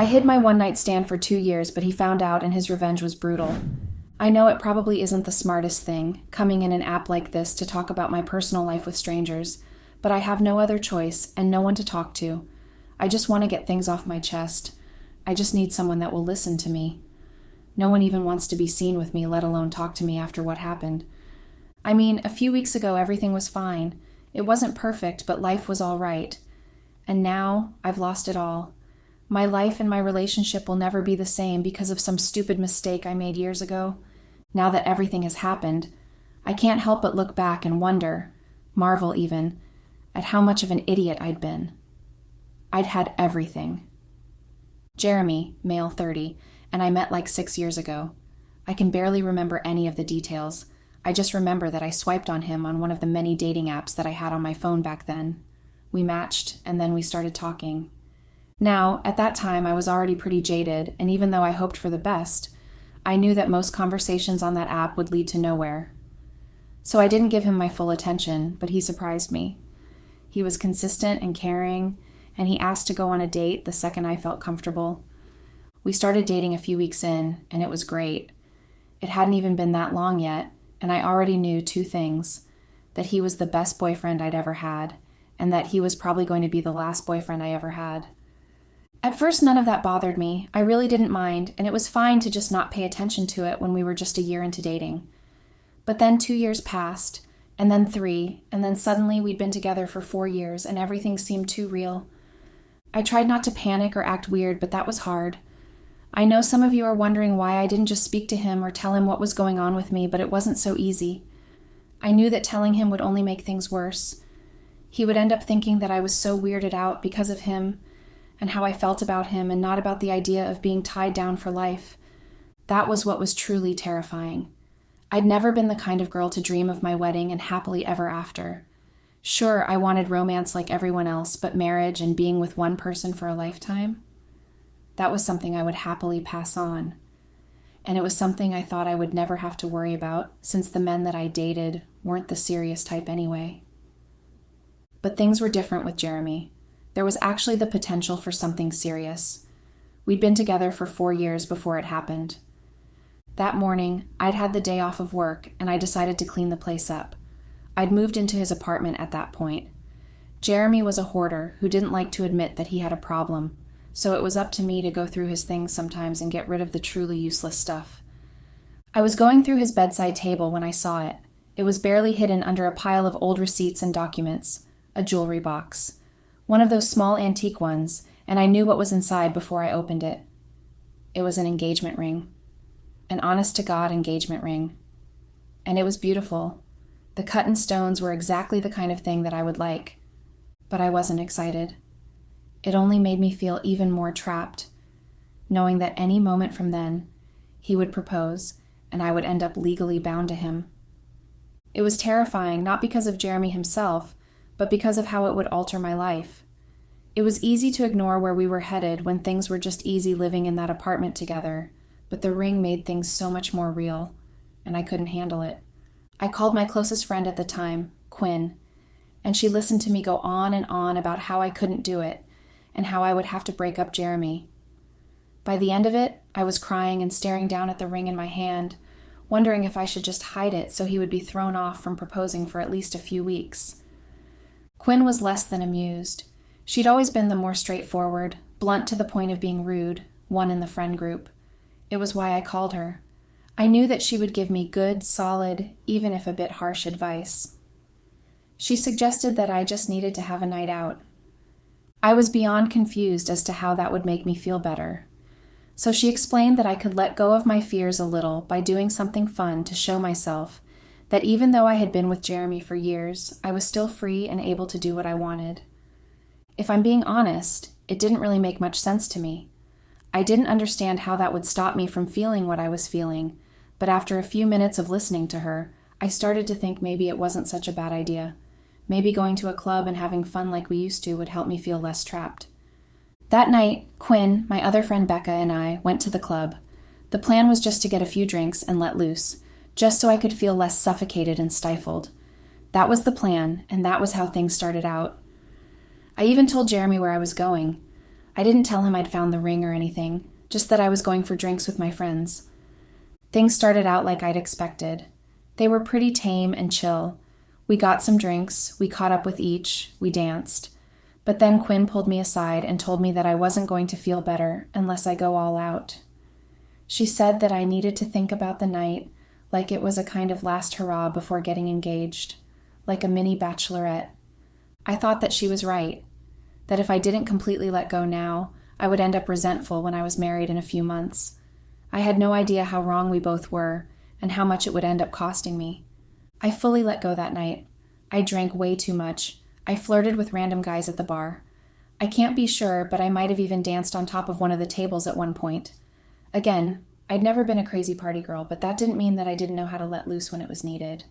I hid my one-night stand for 2 years, but he found out and his revenge was brutal. I know it probably isn't the smartest thing, coming in an app like this to talk about my personal life with strangers, but I have no other choice and no one to talk to. I just want to get things off my chest. I just need someone that will listen to me. No one even wants to be seen with me, let alone talk to me after what happened. I mean, a few weeks ago everything was fine. It wasn't perfect, but life was all right. And now I've lost it all. My life and my relationship will never be the same because of some stupid mistake I made years ago. Now that everything has happened, I can't help but look back and wonder, marvel even, at how much of an idiot I'd been. I'd had everything. Jeremy, male 30, and I met like 6 years ago. I can barely remember any of the details. I just remember that I swiped on him on one of the many dating apps that I had on my phone back then. We matched, and then we started talking. Now, at that time, I was already pretty jaded, and even though I hoped for the best, I knew that most conversations on that app would lead to nowhere. So I didn't give him my full attention, but he surprised me. He was consistent and caring, and he asked to go on a date the second I felt comfortable. We started dating a few weeks in, and it was great. It hadn't even been that long yet, and I already knew 2 things: that he was the best boyfriend I'd ever had, and that he was probably going to be the last boyfriend I ever had. At first, none of that bothered me. I really didn't mind, and it was fine to just not pay attention to it when we were just a year into dating. But then 2 years passed, and then 3, and then suddenly we'd been together for 4 years, and everything seemed too real. I tried not to panic or act weird, but that was hard. I know some of you are wondering why I didn't just speak to him or tell him what was going on with me, but it wasn't so easy. I knew that telling him would only make things worse. He would end up thinking that I was so weirded out because of him, and how I felt about him, and not about the idea of being tied down for life. That was what was truly terrifying. I'd never been the kind of girl to dream of my wedding and happily ever after. Sure, I wanted romance like everyone else, but marriage and being with one person for a lifetime? That was something I would happily pass on. And it was something I thought I would never have to worry about, since the men that I dated weren't the serious type anyway. But things were different with Jeremy. There was actually the potential for something serious. We'd been together for 4 years before it happened. That morning, I'd had the day off of work, and I decided to clean the place up. I'd moved into his apartment at that point. Jeremy was a hoarder who didn't like to admit that he had a problem, so it was up to me to go through his things sometimes and get rid of the truly useless stuff. I was going through his bedside table when I saw it. It was barely hidden under a pile of old receipts and documents, a jewelry box. One of those small antique ones, and I knew what was inside before I opened it. It was an engagement ring. An honest-to-God engagement ring. And it was beautiful. The cut-in stones were exactly the kind of thing that I would like. But I wasn't excited. It only made me feel even more trapped, knowing that any moment from then, he would propose, and I would end up legally bound to him. It was terrifying, not because of Jeremy himself, but because of how it would alter my life. It was easy to ignore where we were headed when things were just easy living in that apartment together, but the ring made things so much more real, and I couldn't handle it. I called my closest friend at the time, Quinn, and she listened to me go on and on about how I couldn't do it, and how I would have to break up Jeremy. By the end of it, I was crying and staring down at the ring in my hand, wondering if I should just hide it so he would be thrown off from proposing for at least a few weeks. Quinn was less than amused. She'd always been the more straightforward, blunt to the point of being rude, one in the friend group. It was why I called her. I knew that she would give me good, solid, even if a bit harsh advice. She suggested that I just needed to have a night out. I was beyond confused as to how that would make me feel better. So she explained that I could let go of my fears a little by doing something fun to show myself that even though I had been with Jeremy for years, I was still free and able to do what I wanted. If I'm being honest, it didn't really make much sense to me. I didn't understand how that would stop me from feeling what I was feeling, but after a few minutes of listening to her, I started to think maybe it wasn't such a bad idea. Maybe going to a club and having fun like we used to would help me feel less trapped. That night, Quinn, my other friend Becca, and I went to the club. The plan was just to get a few drinks and let loose, just so I could feel less suffocated and stifled. That was the plan, and that was how things started out. I even told Jeremy where I was going. I didn't tell him I'd found the ring or anything, just that I was going for drinks with my friends. Things started out like I'd expected. They were pretty tame and chill. We got some drinks, we caught up with each, we danced. But then Quinn pulled me aside and told me that I wasn't going to feel better unless I go all out. She said that I needed to think about the night like it was a kind of last hurrah before getting engaged, like a mini bachelorette. I thought that she was right, that if I didn't completely let go now, I would end up resentful when I was married in a few months. I had no idea how wrong we both were and how much it would end up costing me. I fully let go that night. I drank way too much. I flirted with random guys at the bar. I can't be sure, but I might have even danced on top of one of the tables at one point. Again, I'd never been a crazy party girl, but that didn't mean that I didn't know how to let loose when it was needed.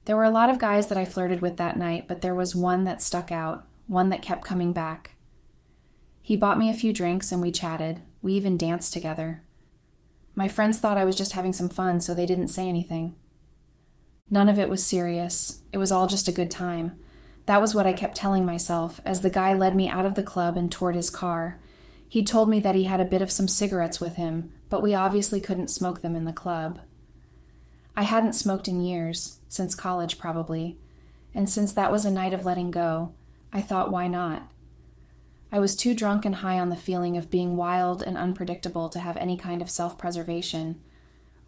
There were a lot of guys that I flirted with that night, but there was one that stuck out, one that kept coming back. He bought me a few drinks and we chatted. We even danced together. My friends thought I was just having some fun, so they didn't say anything. None of it was serious. It was all just a good time. That was what I kept telling myself as the guy led me out of the club and toward his car. He told me that he had a bit of some cigarettes with him, but we obviously couldn't smoke them in the club. I hadn't smoked in years, since college probably, and since that was a night of letting go, I thought, why not? I was too drunk and high on the feeling of being wild and unpredictable to have any kind of self-preservation,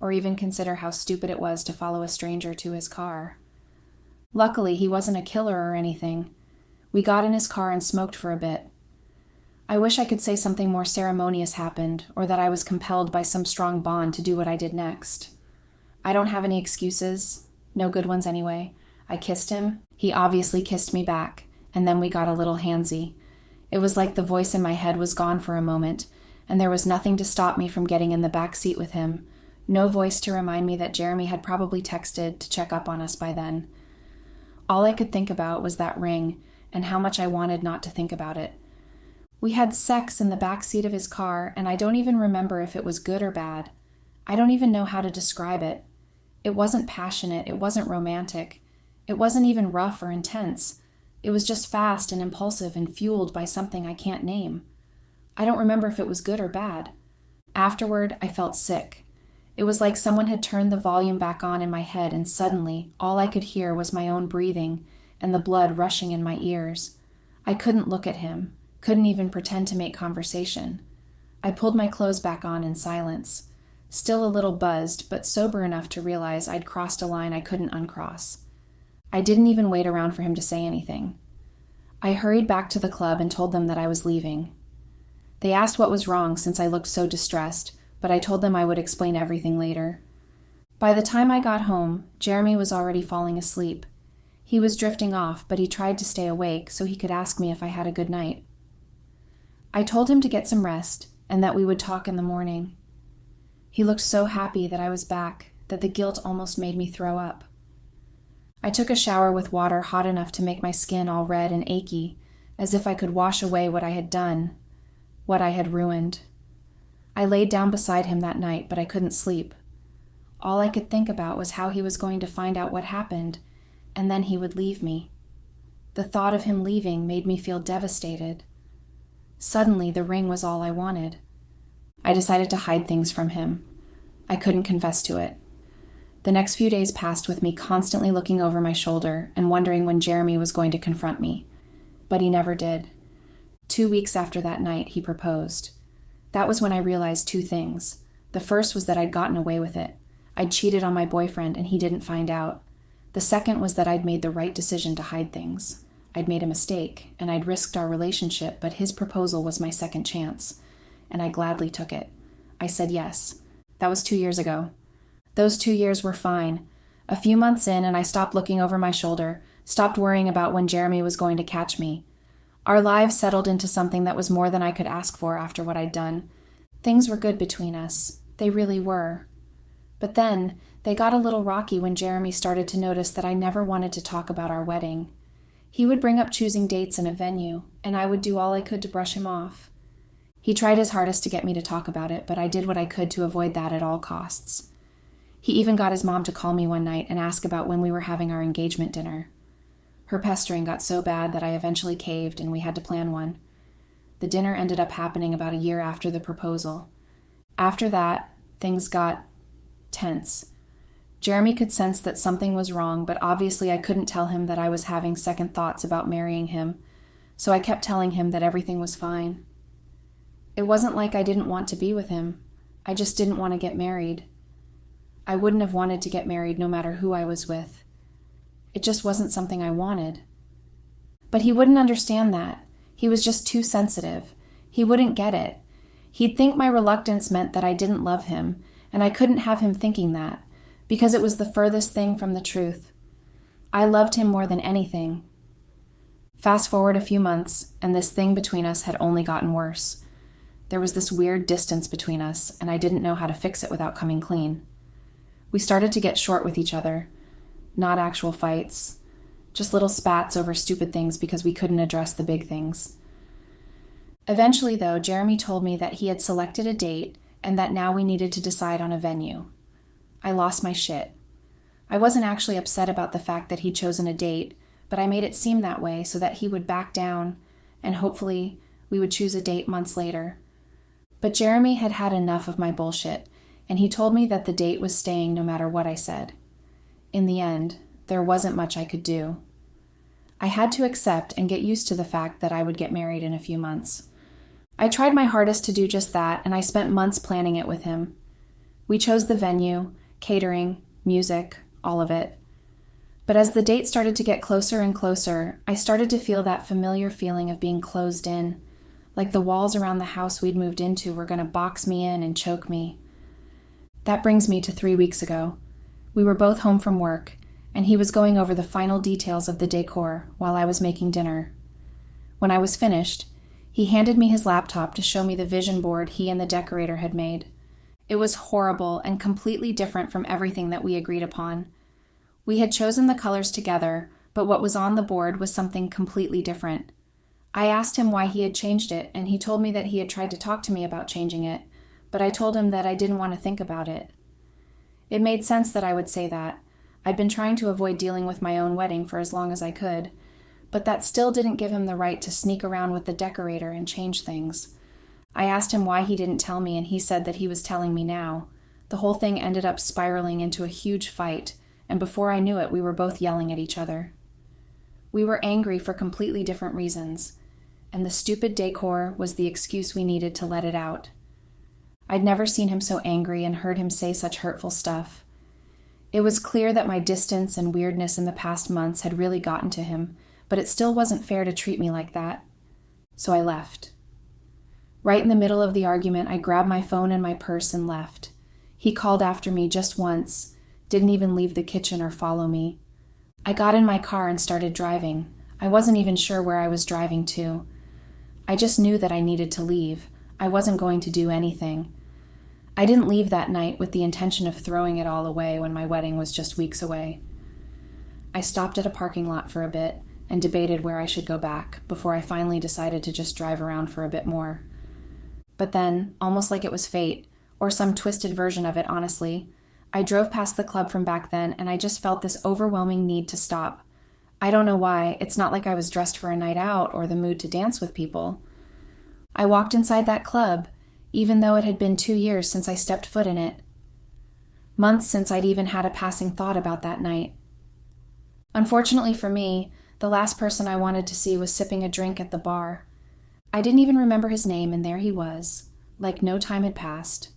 or even consider how stupid it was to follow a stranger to his car. Luckily, he wasn't a killer or anything. We got in his car and smoked for a bit. I wish I could say something more ceremonious happened, or that I was compelled by some strong bond to do what I did next. I don't have any excuses, no good ones anyway. I kissed him, he obviously kissed me back, and then we got a little handsy. It was like the voice in my head was gone for a moment, and there was nothing to stop me from getting in the back seat with him. No voice to remind me that Jeremy had probably texted to check up on us by then. All I could think about was that ring, and how much I wanted not to think about it. We had sex in the back seat of his car, and I don't even remember if it was good or bad. I don't even know how to describe it. It wasn't passionate, it wasn't romantic. It wasn't even rough or intense. It was just fast and impulsive and fueled by something I can't name. I don't remember if it was good or bad. Afterward, I felt sick. It was like someone had turned the volume back on in my head, and suddenly, all I could hear was my own breathing and the blood rushing in my ears. I couldn't look at him, couldn't even pretend to make conversation. I pulled my clothes back on in silence, still a little buzzed, but sober enough to realize I'd crossed a line I couldn't uncross. I didn't even wait around for him to say anything. I hurried back to the club and told them that I was leaving. They asked what was wrong since I looked so distressed, but I told them I would explain everything later. By the time I got home, Jeremy was already falling asleep. He was drifting off, but he tried to stay awake so he could ask me if I had a good night. I told him to get some rest and that we would talk in the morning. He looked so happy that I was back that the guilt almost made me throw up. I took a shower with water hot enough to make my skin all red and achy, as if I could wash away what I had done, what I had ruined. I laid down beside him that night, but I couldn't sleep. All I could think about was how he was going to find out what happened, and then he would leave me. The thought of him leaving made me feel devastated. Suddenly, the ring was all I wanted. I decided to hide things from him. I couldn't confess to it. The next few days passed with me constantly looking over my shoulder and wondering when Jeremy was going to confront me. But he never did. 2 weeks after that night, he proposed. That was when I realized two things. The first was that I'd gotten away with it. I'd cheated on my boyfriend and he didn't find out. The second was that I'd made the right decision to hide things. I'd made a mistake, and I'd risked our relationship, but his proposal was my second chance, and I gladly took it. I said yes. That was 2 years ago. Those 2 years were fine. A few months in, and I stopped looking over my shoulder, stopped worrying about when Jeremy was going to catch me. Our lives settled into something that was more than I could ask for after what I'd done. Things were good between us. They really were. But then, they got a little rocky when Jeremy started to notice that I never wanted to talk about our wedding. He would bring up choosing dates and a venue, and I would do all I could to brush him off. He tried his hardest to get me to talk about it, but I did what I could to avoid that at all costs. He even got his mom to call me one night and ask about when we were having our engagement dinner. Her pestering got so bad that I eventually caved and we had to plan one. The dinner ended up happening about a year after the proposal. After that, things got tense. Jeremy could sense that something was wrong, but obviously I couldn't tell him that I was having second thoughts about marrying him, so I kept telling him that everything was fine. It wasn't like I didn't want to be with him. I just didn't want to get married. I wouldn't have wanted to get married no matter who I was with. It just wasn't something I wanted. But he wouldn't understand that. He was just too sensitive. He wouldn't get it. He'd think my reluctance meant that I didn't love him, and I couldn't have him thinking that, because it was the furthest thing from the truth. I loved him more than anything. Fast forward a few months, and this thing between us had only gotten worse. There was this weird distance between us, and I didn't know how to fix it without coming clean. We started to get short with each other. Not actual fights, just little spats over stupid things because we couldn't address the big things. Eventually, though, Jeremy told me that he had selected a date and that now we needed to decide on a venue. I lost my shit. I wasn't actually upset about the fact that he'd chosen a date, but I made it seem that way so that he would back down and hopefully we would choose a date months later. But Jeremy had had enough of my bullshit, and he told me that the date was staying no matter what I said. In the end, there wasn't much I could do. I had to accept and get used to the fact that I would get married in a few months. I tried my hardest to do just that, and I spent months planning it with him. We chose the venue, catering, music, all of it. But as the date started to get closer and closer, I started to feel that familiar feeling of being closed in, like the walls around the house we'd moved into were going to box me in and choke me. That brings me to 3 weeks ago. We were both home from work, and he was going over the final details of the decor while I was making dinner. When I was finished, he handed me his laptop to show me the vision board he and the decorator had made. It was horrible and completely different from everything that we agreed upon. We had chosen the colors together, but what was on the board was something completely different. I asked him why he had changed it, and he told me that he had tried to talk to me about changing it, but I told him that I didn't want to think about it. It made sense that I would say that. I'd been trying to avoid dealing with my own wedding for as long as I could, but that still didn't give him the right to sneak around with the decorator and change things. I asked him why he didn't tell me, and he said that he was telling me now. The whole thing ended up spiraling into a huge fight, and before I knew it, we were both yelling at each other. We were angry for completely different reasons, and the stupid decor was the excuse we needed to let it out. I'd never seen him so angry and heard him say such hurtful stuff. It was clear that my distance and weirdness in the past months had really gotten to him, but it still wasn't fair to treat me like that. So I left. Right in the middle of the argument, I grabbed my phone and my purse and left. He called after me just once, didn't even leave the kitchen or follow me. I got in my car and started driving. I wasn't even sure where I was driving to. I just knew that I needed to leave. I wasn't going to do anything. I didn't leave that night with the intention of throwing it all away when my wedding was just weeks away. I stopped at a parking lot for a bit and debated where I should go back before I finally decided to just drive around for a bit more. But then, almost like it was fate, or some twisted version of it, honestly, I drove past the club from back then and I just felt this overwhelming need to stop. I don't know why. It's not like I was dressed for a night out or the mood to dance with people. I walked inside that club, even though it had been 2 years since I stepped foot in it. Months since I'd even had a passing thought about that night. Unfortunately for me, the last person I wanted to see was sipping a drink at the bar. I didn't even remember his name, and there he was, like no time had passed.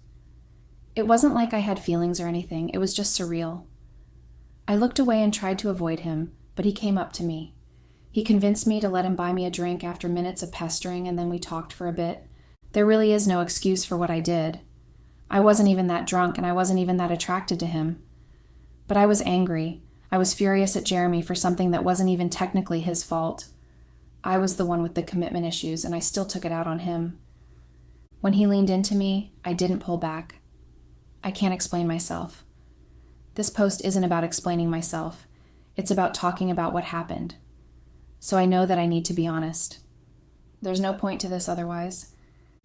It wasn't like I had feelings or anything, it was just surreal. I looked away and tried to avoid him, but he came up to me. He convinced me to let him buy me a drink after minutes of pestering, and then we talked for a bit. There really is no excuse for what I did. I wasn't even that drunk, and I wasn't even that attracted to him. But I was angry. I was furious at Jeremy for something that wasn't even technically his fault. I was the one with the commitment issues, and I still took it out on him. When he leaned into me, I didn't pull back. I can't explain myself. This post isn't about explaining myself. It's about talking about what happened. So I know that I need to be honest. There's no point to this otherwise.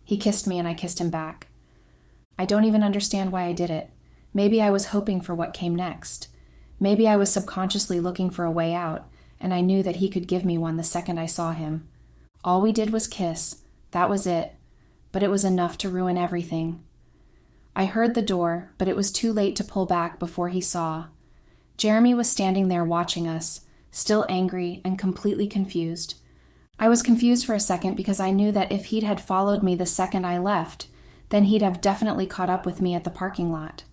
He kissed me and I kissed him back. I don't even understand why I did it. Maybe I was hoping for what came next. Maybe I was subconsciously looking for a way out, and I knew that he could give me one the second I saw him. All we did was kiss, That was it, but it was enough to ruin everything. I heard the door, but it was too late to pull back before he saw. Jeremy was standing there watching us, still angry and completely confused. I was confused for a second because I knew that if he'd had followed me the second I left, then he'd have definitely caught up with me at the parking lot.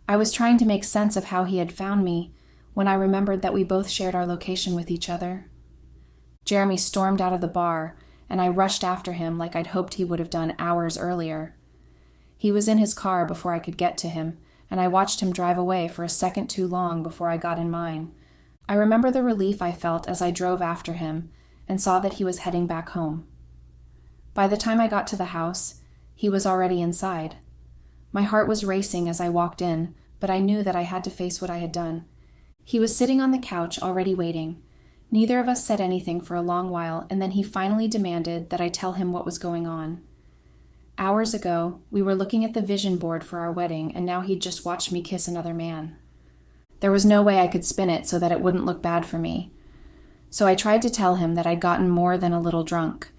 I was trying to make sense of how he had found me when I remembered that we both shared our location with each other. Jeremy stormed out of the bar, and I rushed after him like I'd hoped he would have done hours earlier. He was in his car before I could get to him, and I watched him drive away for a second too long before I got in mine. I remember the relief I felt as I drove after him and saw that he was heading back home. By the time I got to the house, he was already inside. My heart was racing as I walked in, but I knew that I had to face what I had done. He was sitting on the couch already waiting. Neither of us said anything for a long while, and then he finally demanded that I tell him what was going on. Hours ago, we were looking at the vision board for our wedding, and now he'd just watched me kiss another man. There was no way I could spin it so that it wouldn't look bad for me. So I tried to tell him that I'd gotten more than a little drunk,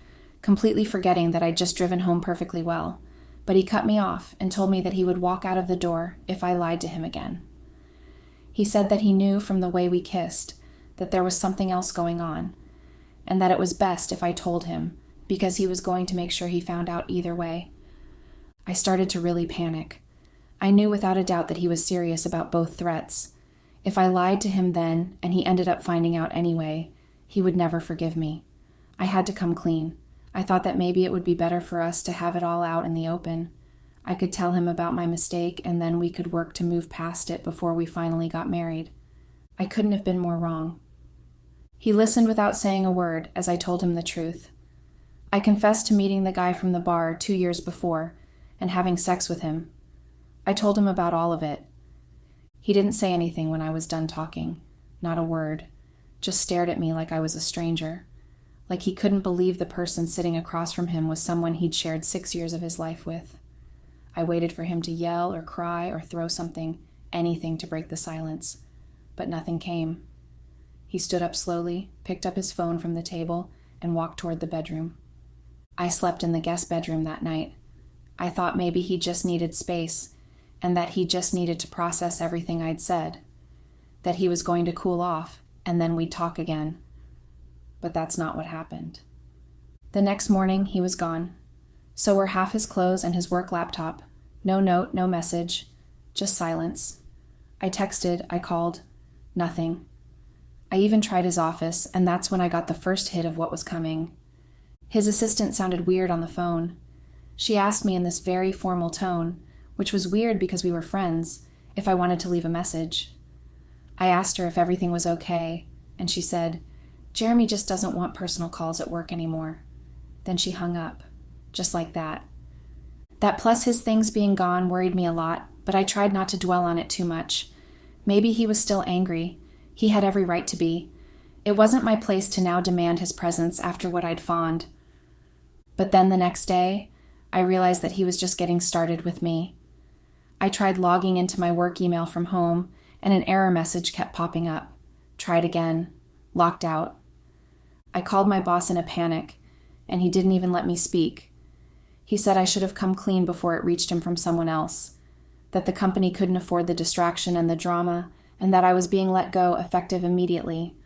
completely forgetting that I'd just driven home perfectly well. But he cut me off and told me that he would walk out of the door if I lied to him again. He said that he knew from the way we kissed that there was something else going on, and that it was best if I told him, because he was going to make sure he found out either way. I started to really panic. I knew without a doubt that he was serious about both threats. If I lied to him then, and he ended up finding out anyway, he would never forgive me. I had to come clean. I thought that maybe it would be better for us to have it all out in the open. I could tell him about my mistake, and then we could work to move past it before we finally got married. I couldn't have been more wrong. He listened without saying a word as I told him the truth. I confessed to meeting the guy from the bar 2 years before and having sex with him. I told him about all of it. He didn't say anything when I was done talking, not a word, just stared at me like I was a stranger, like he couldn't believe the person sitting across from him was someone he'd shared 6 years of his life with. I waited for him to yell or cry or throw something, anything to break the silence, but nothing came. He stood up slowly, picked up his phone from the table, and walked toward the bedroom. I slept in the guest bedroom that night. I thought maybe he just needed space, and that he just needed to process everything I'd said, that he was going to cool off, and then we'd talk again. But that's not what happened. The next morning, he was gone. So were half his clothes and his work laptop. No note, no message, just silence. I texted, I called, nothing. I even tried his office, and that's when I got the first hit of what was coming. His assistant sounded weird on the phone. She asked me in this very formal tone, which was weird because we were friends, if I wanted to leave a message. I asked her if everything was okay, and she said, "Jeremy just doesn't want personal calls at work anymore." Then she hung up, just like that. That plus his things being gone worried me a lot, but I tried not to dwell on it too much. Maybe he was still angry. He had every right to be. It wasn't my place to now demand his presence after what I'd fawned. But then the next day, I realized that he was just getting started with me. I tried logging into my work email from home, and an error message kept popping up. Tried again. Locked out. I called my boss in a panic, and he didn't even let me speak. He said I should have come clean before it reached him from someone else, that the company couldn't afford the distraction and the drama, and that I was being let go effective immediately.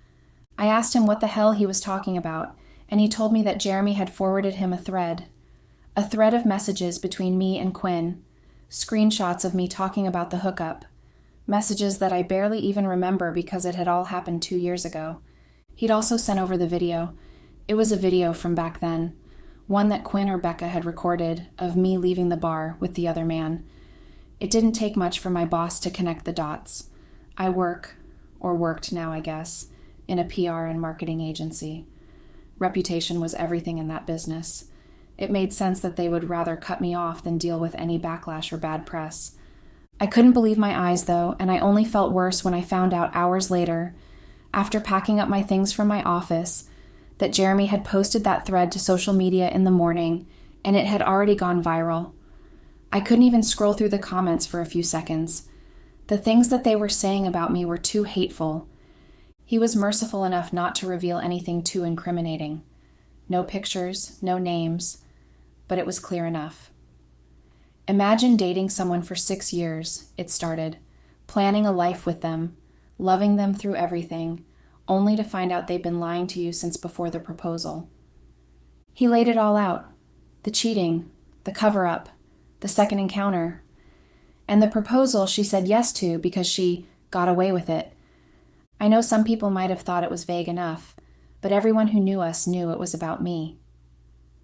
I asked him what the hell he was talking about, and he told me that Jeremy had forwarded him a thread of messages between me and Quinn, screenshots of me talking about the hookup, messages that I barely even remember because it had all happened 2 years ago. He'd also sent over the video. It was a video from back then, one that Quinn or Becca had recorded of me leaving the bar with the other man. It didn't take much for my boss to connect the dots. I worked now, I guess, in a PR and marketing agency. Reputation was everything in that business. It made sense that they would rather cut me off than deal with any backlash or bad press. I couldn't believe my eyes, though, and I only felt worse when I found out hours later, after packing up my things from my office, that Jeremy had posted that thread to social media in the morning, and it had already gone viral. I couldn't even scroll through the comments for a few seconds. The things that they were saying about me were too hateful. He was merciful enough not to reveal anything too incriminating. No pictures, no names, but it was clear enough. Imagine dating someone for 6 years, it started, planning a life with them, loving them through everything, only to find out they'd been lying to you since before the proposal. He laid it all out. The cheating, the cover-up, the second encounter, and the proposal she said yes to because she got away with it. I know some people might have thought it was vague enough, but everyone who knew us knew it was about me.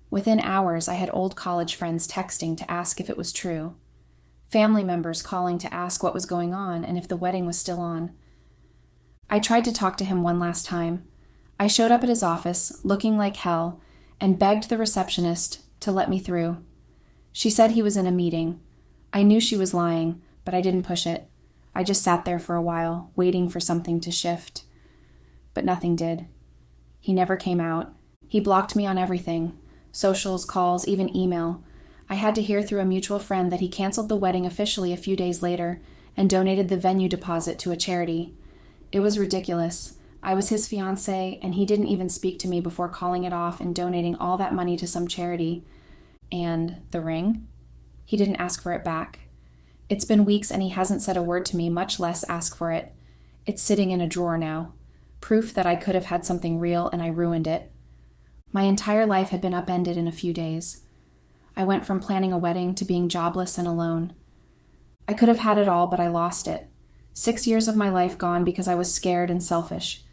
Within hours, I had old college friends texting to ask if it was true, family members calling to ask what was going on and if the wedding was still on. I tried to talk to him one last time. I showed up at his office, looking like hell, and begged the receptionist to let me through. She said he was in a meeting. I knew she was lying, but I didn't push it. I just sat there for a while, waiting for something to shift. But nothing did. He never came out. He blocked me on everything. Socials, calls, even email. I had to hear through a mutual friend that he canceled the wedding officially a few days later and donated the venue deposit to a charity. It was ridiculous. I was his fiancée, and he didn't even speak to me before calling it off and donating all that money to some charity. And the ring? He didn't ask for it back. It's been weeks and he hasn't said a word to me, much less ask for it. It's sitting in a drawer now. Proof that I could have had something real and I ruined it. My entire life had been upended in a few days. I went from planning a wedding to being jobless and alone. I could have had it all, but I lost it. 6 years of my life gone because I was scared and selfish.